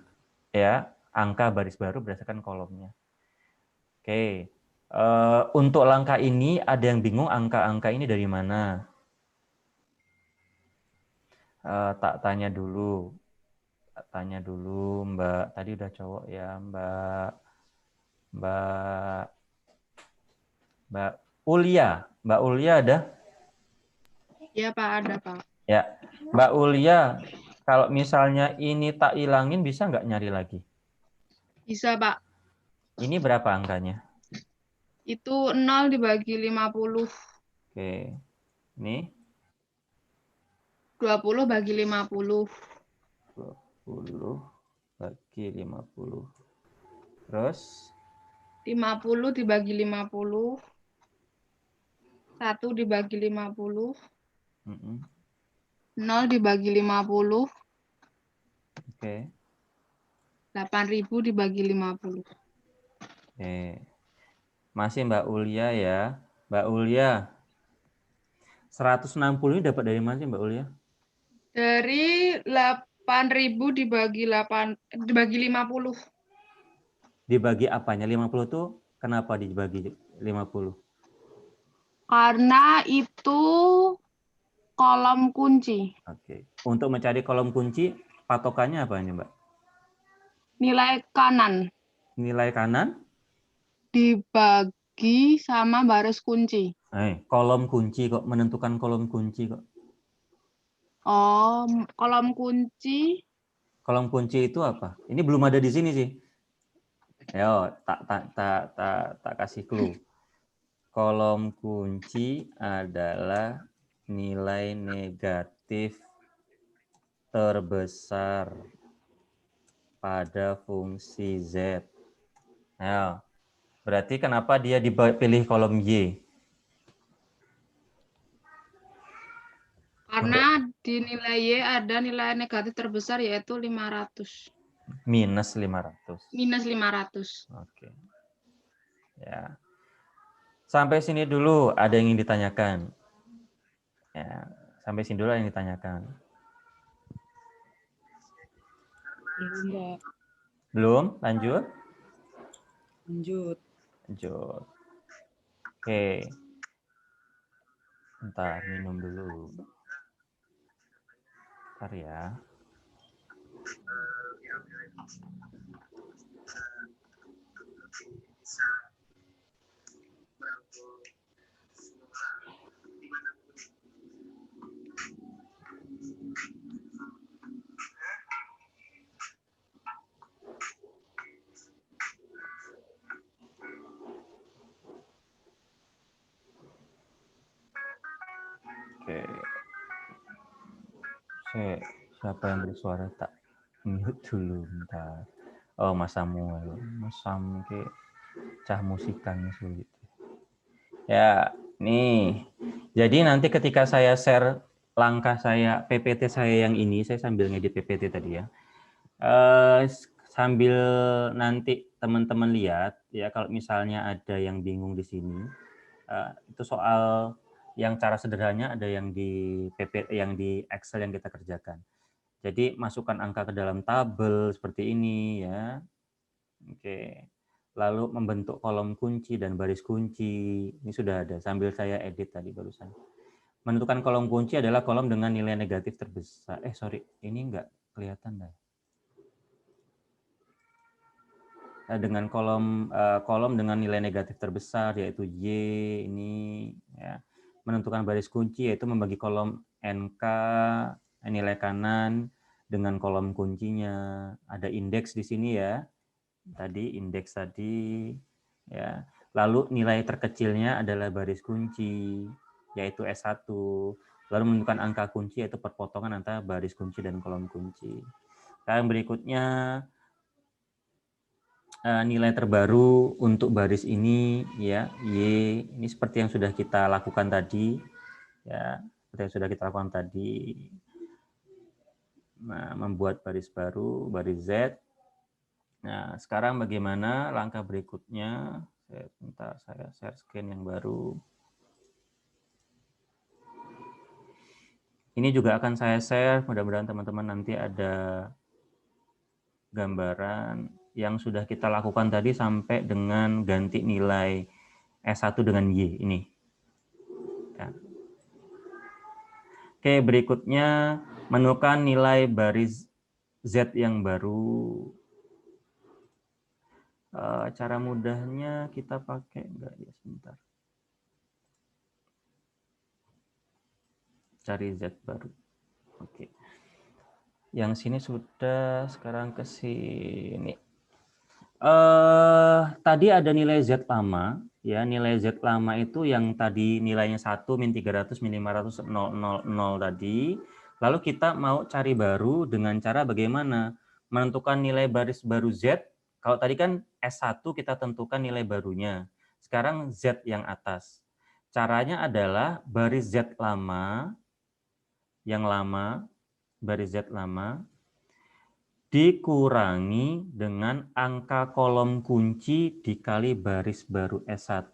ya, angka baris baru berdasarkan kolomnya. Oke, untuk langkah ini ada yang bingung angka-angka ini dari mana? Tak tanya dulu, Mbak. Tadi udah cowok ya, Mbak Ulia. Mbak Ulia ada? Iya Pak, ada Pak. Ya, Mbak Ulia, kalau misalnya ini tak hilangin bisa nggak nyari lagi? Bisa Pak. Ini berapa angkanya? Itu 0 dibagi 50. Oke, ini 20 bagi 50. 20 bagi 50. Terus 50 dibagi 50. 1 dibagi 50. 0 dibagi 50. Oke. 8.000 dibagi 50. Oke. Masih Mbak Ulia ya. Mbak Ulia. 160 ini dapat dari mana sih Mbak Ulia? Dari 8.000 dibagi 50. Dibagi apanya? 50 tuh kenapa dibagi 50? Karena itu kolom kunci. Oke. Untuk mencari kolom kunci, patokannya apa ini Mbak? Nilai kanan Nilai kanan? dibagi sama baris kunci. Kolom kunci kok, menentukan kolom kunci kok. Oh, kolom kunci. Kolom kunci itu apa? Ini belum ada di sini sih. Ayo, tak kasih clue. Kolom kunci adalah nilai negatif terbesar pada fungsi Z. Ayo, berarti kenapa dia dipilih kolom Y? Karena di nilai Y ada nilai negatif terbesar yaitu 500. Minus 500. Minus 500. Oke. Ya. Sampai sini dulu ada yang ingin ditanyakan. Ya, sampai sini dulu ada yang ditanyakan. Belum? Lanjut? Lanjut. Lanjut. Oke. Bentar, minum dulu. Bentar ya. Oke. Siapa yang bersuara tak mute dulu bentar. Oh, Mas Samuel. Mas Samuel cah musikannya sulit. Ya, nih. Jadi nanti ketika saya share langkah saya PPT saya yang ini, saya sambil ngedit PPT tadi ya. Sambil nanti teman-teman lihat ya, kalau misalnya ada yang bingung di sini, itu soal yang cara sederhananya ada yang di PPT, yang di Excel yang kita kerjakan. Jadi masukkan angka ke dalam tabel seperti ini ya. Oke. Lalu membentuk kolom kunci dan baris kunci. Ini sudah ada sambil saya edit tadi barusan. Menentukan kolom kunci adalah kolom dengan nilai negatif terbesar. Ini enggak kelihatan dah. Dengan kolom dengan nilai negatif terbesar yaitu Y ini ya. Menentukan baris kunci yaitu membagi kolom NK nilai kanan dengan kolom kuncinya. Ada indeks di sini ya. Tadi indeks tadi ya. Lalu nilai terkecilnya adalah baris kunci, yaitu S1. Lalu menentukan angka kunci, yaitu perpotongan antara baris kunci dan kolom kunci. Sekarang berikutnya, nilai terbaru untuk baris ini, ya, Y. Ini seperti yang sudah kita lakukan tadi. Ya, seperti yang sudah kita lakukan tadi. Nah, membuat baris baru, baris Z. Nah, sekarang bagaimana langkah berikutnya? Bentar, saya share screen yang baru. Ini juga akan saya share, mudah-mudahan teman-teman nanti ada gambaran yang sudah kita lakukan tadi sampai dengan ganti nilai S1 dengan Y ini. Ya. Oke, berikutnya menemukan nilai baris Z yang baru. Cara mudahnya kita pakai enggak ya, sebentar. Cari Z baru. Oke. Yang sini sudah, sekarang ke sini. Tadi ada nilai Z lama, ya, nilai Z lama itu yang tadi nilainya 1, min 300, min 500, 000 tadi. Lalu kita mau cari baru dengan cara bagaimana? Menentukan nilai baris baru Z. Kalau tadi kan S1 kita tentukan nilai barunya. Sekarang Z yang atas. Caranya adalah baris Z lama, yang lama, baris Z lama, dikurangi dengan angka kolom kunci dikali baris baru S1.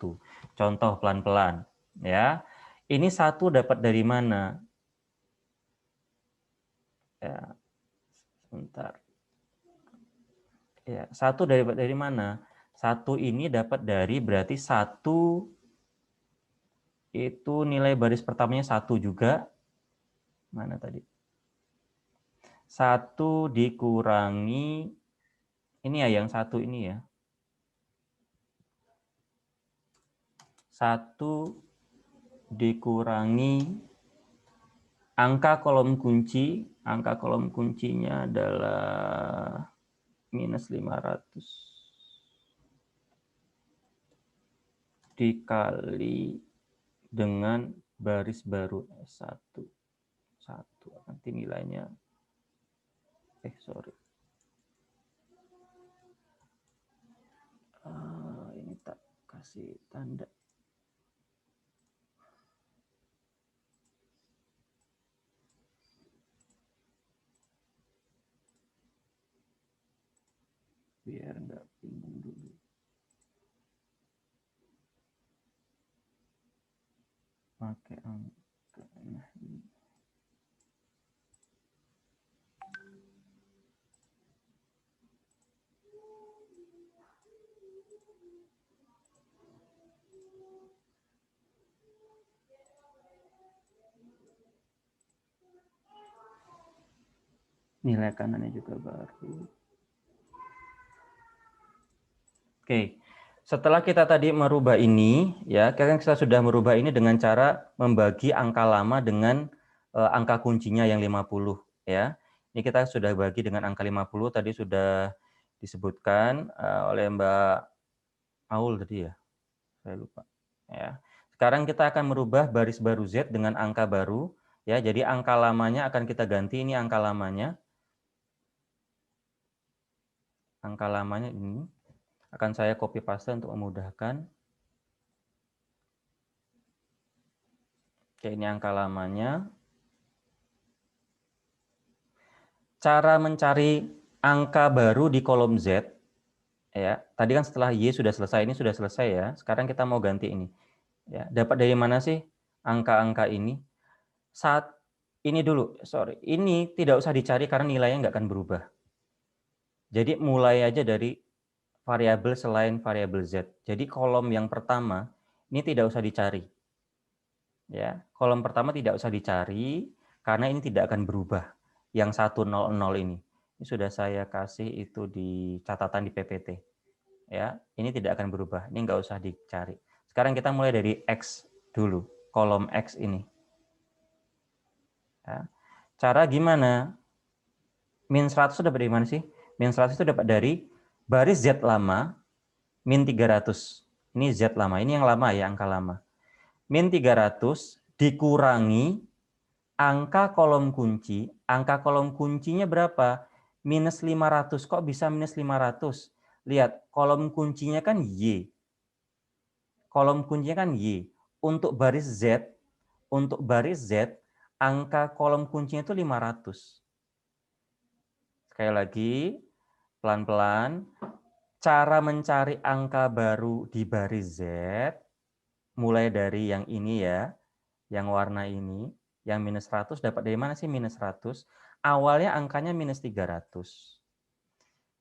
Contoh pelan-pelan. Ya, ini 1 dapat dari mana? Ya, sebentar. Ya, 1 dapat dari mana? 1 ini dapat dari berarti 1 itu nilai baris pertamanya 1 juga. Mana tadi? 1 dikurangi, ini ya yang 1 ini ya. 1 dikurangi angka kolom kunci kuncinya adalah minus 500 dikali dengan baris baru S1. Nanti nilainya ini tak kasih tanda. Biar nggak bingung dulu. Pakai angka. Nah, ini. Nilai kanannya juga baru. Oke, setelah kita tadi merubah ini, ya, kita sudah merubah ini dengan cara membagi angka lama dengan angka kuncinya yang 50, ya. Ini kita sudah bagi dengan angka 50, tadi sudah disebutkan oleh Mbak Aul tadi ya, saya lupa. Ya. Sekarang kita akan merubah baris baru Z dengan angka baru, ya. Jadi angka lamanya akan kita ganti, ini angka lamanya. Angka lamanya ini. Akan saya copy paste untuk memudahkan. Oke, ini angka lamanya. Cara mencari angka baru di kolom Z, ya. Tadi kan setelah Y sudah selesai, ini sudah selesai ya. Sekarang kita mau ganti ini. Ya, dapat dari mana sih angka-angka ini? Ini dulu, ini tidak usah dicari karena nilainya nggak akan berubah. Jadi mulai aja dari variabel selain variabel Z. Jadi kolom yang pertama ini tidak usah dicari. Ya, kolom pertama tidak usah dicari karena ini tidak akan berubah. Yang 100 ini. Ini sudah saya kasih itu di catatan di PPT. Ya, ini tidak akan berubah. Ini nggak usah dicari. Sekarang kita mulai dari X dulu, kolom X ini. Ya. Cara gimana? Min 100 dapat dari mana sih? Min 100 itu dapat dari baris Z lama min 300. Ini Z lama. Ini yang lama ya, angka lama. Min 300 dikurangi angka kolom kunci. Angka kolom kuncinya berapa? Minus 500. Kok bisa minus 500? Lihat, kolom kuncinya kan Y. Kolom kuncinya kan Y. Untuk baris Z, angka kolom kuncinya itu 500. Sekali lagi, pelan-pelan. Cara mencari angka baru di baris Z, mulai dari yang ini ya, yang warna ini, yang minus 100 dapat dari mana sih minus 100? Awalnya angkanya minus 300.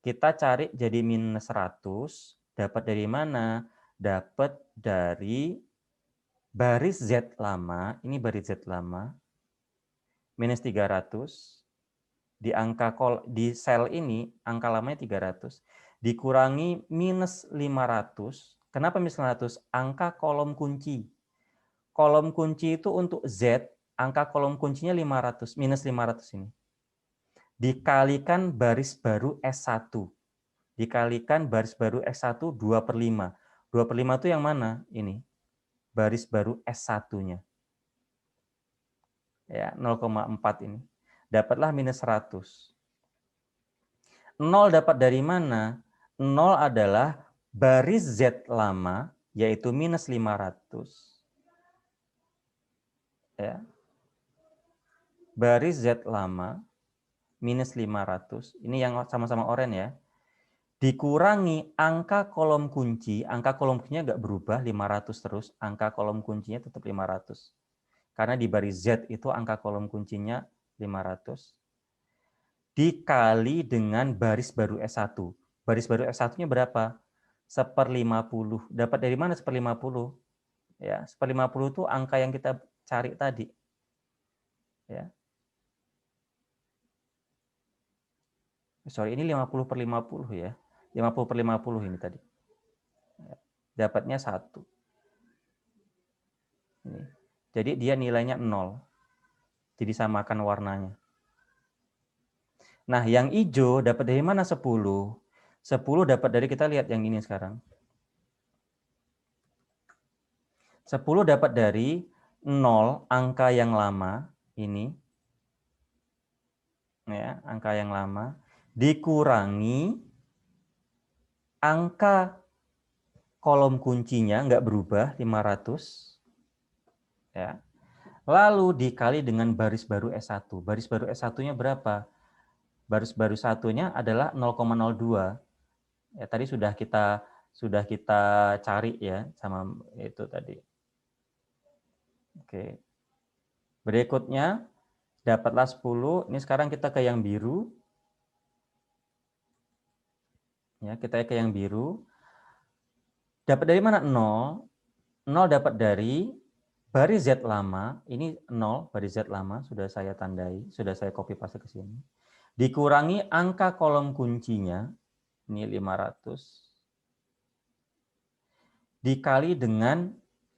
Kita cari jadi minus 100, dapat dari mana? Dapat dari baris Z lama, ini baris Z lama, minus 300, di sel ini, angka lamanya 300, dikurangi minus 500. Kenapa minus 500? Angka kolom kunci. Kolom kunci itu untuk Z, angka kolom kuncinya 500, minus 500 ini. Dikalikan baris baru S1. Dikalikan baris baru S1 2/5. 2/5 itu yang mana? Ini. Baris baru S1-nya. Ya, 0,4 ini. Dapatlah minus 100. 0 dapat dari mana? 0 adalah baris Z lama, yaitu minus 500. Ya. Baris Z lama, minus 500. Ini yang sama-sama oranye ya. Dikurangi angka kolom kunci. Angka kolom kuncinya nggak berubah, 500 terus. Angka kolom kuncinya tetap 500. Karena di baris Z itu angka kolom kuncinya 500. Dikali dengan baris baru S1. Baris baru S1-nya berapa? 1/50. Dapat dari mana 1/50? Ya, 1/50 itu angka yang kita cari tadi. Ya. Sorry, ini 50/50 ya. 50/50 ini tadi. Dapatnya 1. Ini. Jadi dia nilainya 0. Jadi samakan warnanya. Nah, yang hijau dapat dari mana 10? 10 dapat dari, kita lihat yang ini sekarang. 10 dapat dari 0, angka yang lama, ini. Ya, angka yang lama. Dikurangi angka kolom kuncinya nggak berubah, 500. Ya. Lalu dikali dengan baris baru S1. Baris baru S1-nya berapa? Baris baru satunya adalah 0,02. Ya, tadi sudah kita cari ya sama itu tadi. Oke. Berikutnya dapatlah 10. Ini sekarang kita ke yang biru. Ya, kita ke yang biru. Dapat dari mana 0? 0 dapat dari baris Z lama. Ini 0, baris Z lama sudah saya tandai, sudah saya copy paste ke sini. Dikurangi angka kolom kuncinya, ini 500, dikali dengan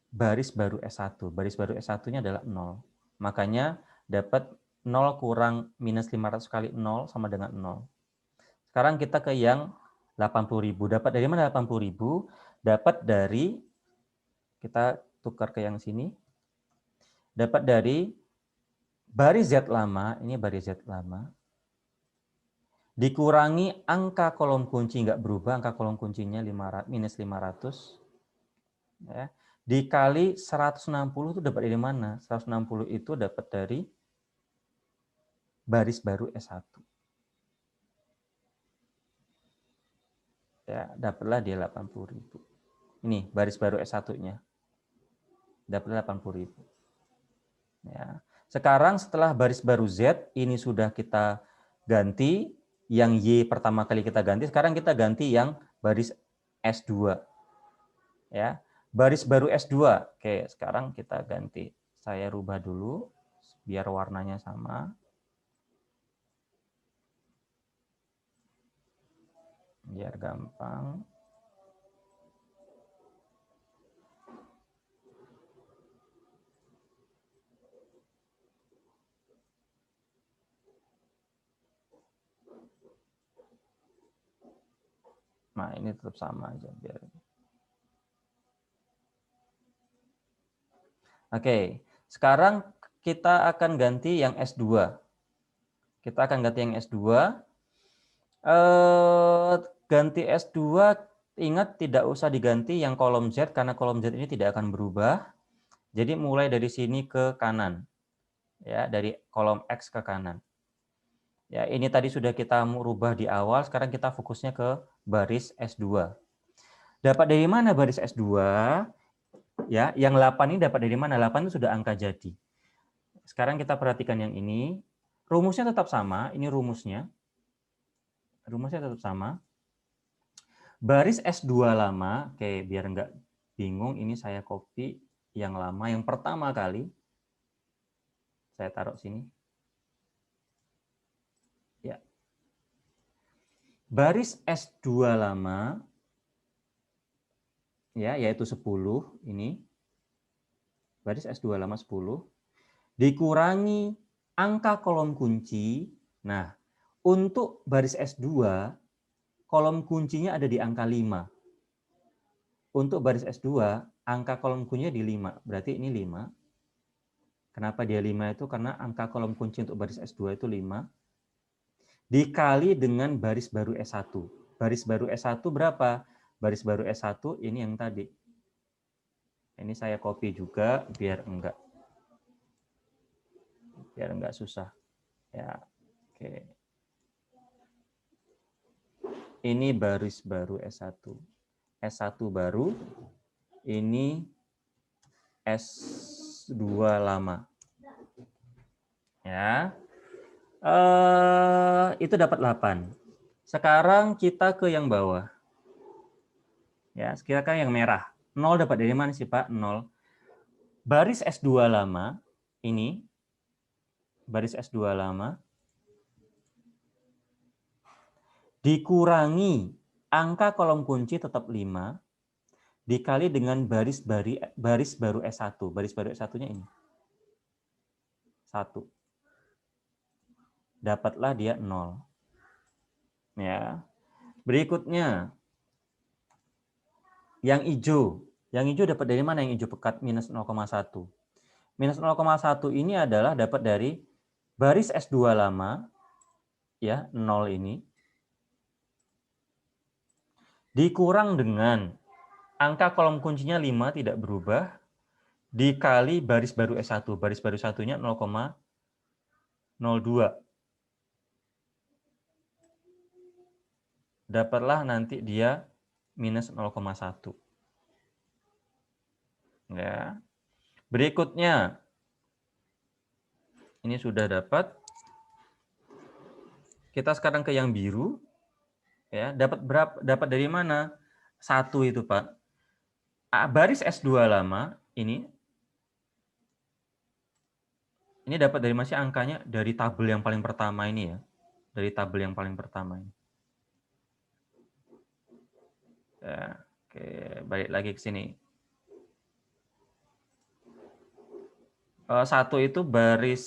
baris baru S1. Baris baru S1-nya adalah 0. Makanya dapat 0 kurang minus 500 kali 0 sama dengan 0. Sekarang kita ke yang 80.000. Dapat dari mana 80.000? Dapat dari, kita tukar ke yang sini, dapat dari baris Z lama, ini baris Z lama, dikurangi angka kolom kunci nggak berubah, angka kolom kuncinya minus 500, ya, dikali 160 itu dapat dari mana? 160 itu dapat dari baris baru S1. Ya, dapatlah dia 80.000. Ini baris baru S1-nya. Dapatlah 80.000. Ya. Sekarang setelah baris baru Z ini sudah kita ganti, yang Y pertama kali kita ganti, sekarang kita ganti yang baris S2. Ya. Baris baru S2. Oke, sekarang kita ganti. Saya rubah dulu biar warnanya sama. Biar gampang. Nah, ini tetap sama aja biar. Oke, sekarang kita akan ganti yang S2. Kita akan ganti yang S2. Ganti S2, ingat tidak usah diganti yang kolom Z karena kolom Z ini tidak akan berubah. Jadi mulai dari sini ke kanan. Ya, dari kolom X ke kanan. Ya, ini tadi sudah kita merubah di awal, sekarang kita fokusnya ke baris S2. Dapat dari mana baris S2? Ya, yang 8 ini dapat dari mana? 8 itu sudah angka jadi. Sekarang kita perhatikan yang ini. Rumusnya tetap sama, ini rumusnya. Rumusnya tetap sama. Baris S2 lama, oke, biar nggak bingung, ini saya copy yang lama, yang pertama kali. Saya taruh sini. Ya. Baris S2 lama, ya, yaitu 10, ini. Baris S2 lama 10. Dikurangi angka kolom kunci. Nah, untuk baris S2, kolom kuncinya ada di angka 5. Untuk baris S2, angka kolom kuncinya di 5. Berarti ini 5. Kenapa dia 5 itu? Karena angka kolom kunci untuk baris S2 itu 5. Dikali dengan baris baru S1. Baris baru S1 berapa? Baris baru S1 ini yang tadi. Ini saya copy juga biar enggak susah. Ya, oke. Ini baris baru S1. S1 baru, ini S2 lama. Ya. Itu dapat 8. Sekarang kita ke yang bawah. Ya, sekarang yang merah. 0 dapat dari mana sih, Pak? 0. Baris S2 lama, ini. Baris S2 lama. Dikurangi angka kolom kunci tetap 5. Dikali dengan baris baru S1. Baris baru S1-nya ini. 1. Dapatlah dia 0. Ya. Berikutnya yang hijau. Yang hijau dapat dari mana yang hijau pekat minus 0,1? Minus 0,1 ini adalah dapat dari baris S2 lama, ya, 0 ini, dikurang dengan angka kolom kuncinya 5 tidak berubah, dikali baris baru S1. Baris baru satunya 0,02. Dapatlah nanti dia minus 0,1. Ya. Berikutnya, ini sudah dapat. Kita sekarang ke yang biru. Ya, dapat berapa? Dapat dari mana? 1 itu, Pak. Baris S2 lama ini dapat dari mana sih angkanya? Dari tabel yang paling pertama ini ya. Dari tabel yang paling pertama ini. Ya, oke, balik lagi ke sini. 1 itu baris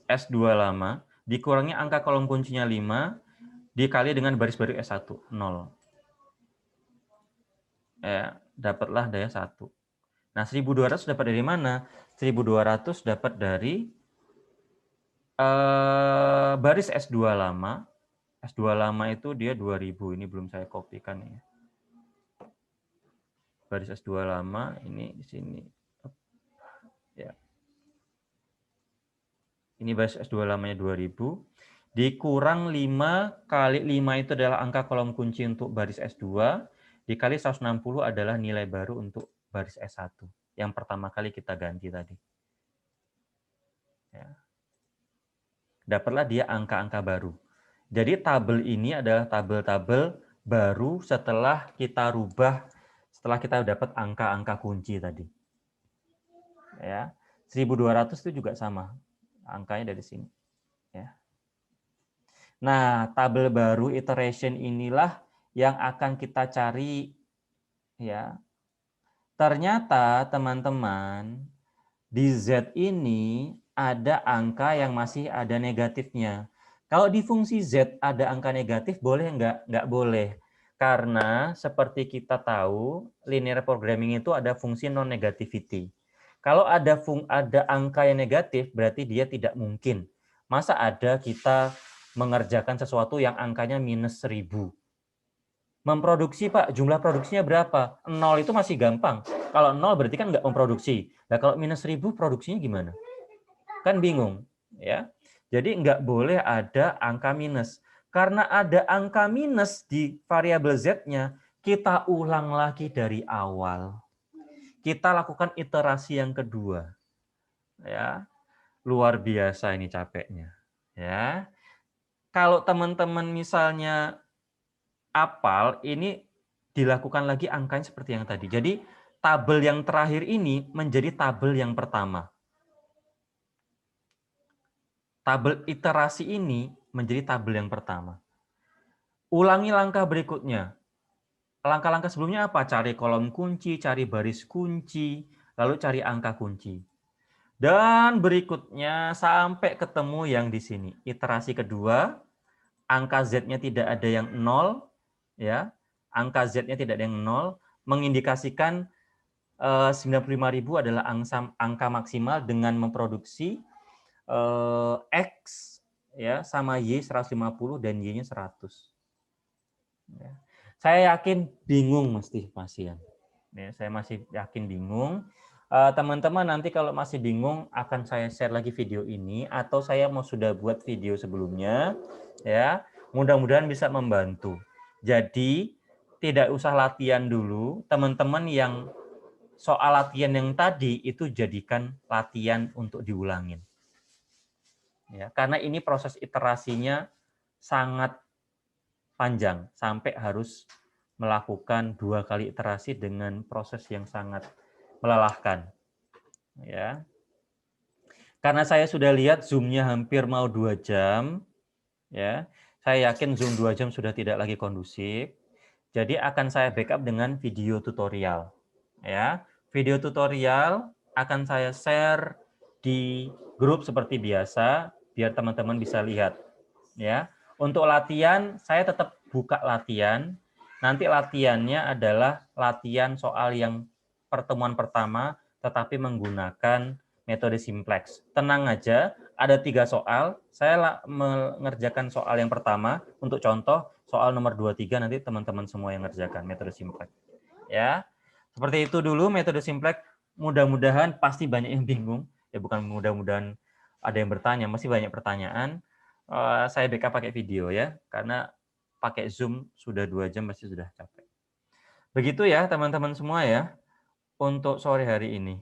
S2 lama, dikurangi angka kolom kuncinya 5, dikali dengan baris baru S1, 0. Ya, dapatlah daya 1. Nah, 1200 dapat dari mana? 1200 dapat dari baris S2 lama. S2 lama itu dia 2000, ini belum saya kopikan ya. Baris S2 lama ini di sini. Ya. Ini baris S2 lamanya 2000. Dikurang 5 kali 5 itu adalah angka kolom kunci untuk baris S2. Dikali 160 adalah nilai baru untuk baris S1. Yang pertama kali kita ganti tadi. Ya. Dapatlah dia angka-angka baru. Jadi tabel ini adalah tabel-tabel baru setelah kita rubah, setelah kita dapat angka-angka kunci tadi. Ya. 1200 itu juga sama. Angkanya dari sini. Ya. Nah, tabel baru iteration inilah yang akan kita cari. Ya. Ternyata teman-teman di Z ini ada angka yang masih ada negatifnya. Kalau di fungsi Z ada angka negatif boleh nggak? Nggak boleh. Karena seperti kita tahu linear programming itu ada fungsi non-negativity. Kalau ada angka yang negatif, berarti dia tidak mungkin. Masa ada kita mengerjakan sesuatu yang angkanya minus 1000. Memproduksi, Pak, jumlah produksinya berapa? 0 itu masih gampang. Kalau 0 berarti kan nggak memproduksi. Nah, kalau minus 1000 produksinya gimana? Kan bingung, ya. Jadi nggak boleh ada angka minus. Karena ada angka minus di variabel Z-nya, kita ulang lagi dari awal. Kita lakukan iterasi yang kedua. Ya. Luar biasa ini capeknya. Ya. Kalau teman-teman misalnya apal, ini dilakukan lagi angkanya seperti yang tadi. Jadi tabel yang terakhir ini menjadi tabel yang pertama. Tabel iterasi ini menjadi tabel yang pertama. Ulangi langkah berikutnya. Langkah-langkah sebelumnya apa? Cari kolom kunci, cari baris kunci, lalu cari angka kunci. Dan berikutnya sampai ketemu yang di sini. Iterasi kedua, angka Z-nya tidak ada yang 0, ya. Angka Z-nya tidak ada yang 0, mengindikasikan 95.000 adalah angka maksimal dengan memproduksi X ya sama Y 150 dan Y-nya 100. Ya. Saya yakin bingung mesti pasien. Ya, saya masih yakin bingung. Teman-teman nanti kalau masih bingung akan saya share lagi video ini atau saya mau sudah buat video sebelumnya ya. Mudah-mudahan bisa membantu. Jadi tidak usah latihan dulu, teman-teman yang soal latihan yang tadi itu jadikan latihan untuk diulangin. Ya, karena ini proses iterasinya sangat panjang sampai harus melakukan 2 kali iterasi dengan proses yang sangat melelahkan. Ya. Karena saya sudah lihat Zoom-nya hampir mau 2 jam, ya. Saya yakin Zoom 2 jam sudah tidak lagi kondusif. Jadi akan saya backup dengan video tutorial. Ya, video tutorial akan saya share di grup seperti biasa biar teman-teman bisa lihat. Ya, untuk latihan saya tetap buka latihan. Nanti latihannya adalah latihan soal yang pertemuan pertama, tetapi menggunakan metode simplex. Tenang aja, ada 3 soal. Saya mengerjakan soal yang pertama untuk contoh. Soal nomor 23 nanti teman-teman semua yang ngerjakan metode simplex. Ya, seperti itu dulu metode simplex. Mudah-mudahan pasti banyak yang bingung. Ya bukan mudah-mudahan ada yang bertanya, masih banyak pertanyaan. Saya backup pakai video ya, karena pakai Zoom sudah 2 jam pasti sudah capek. Begitu ya teman-teman semua ya untuk sore hari ini.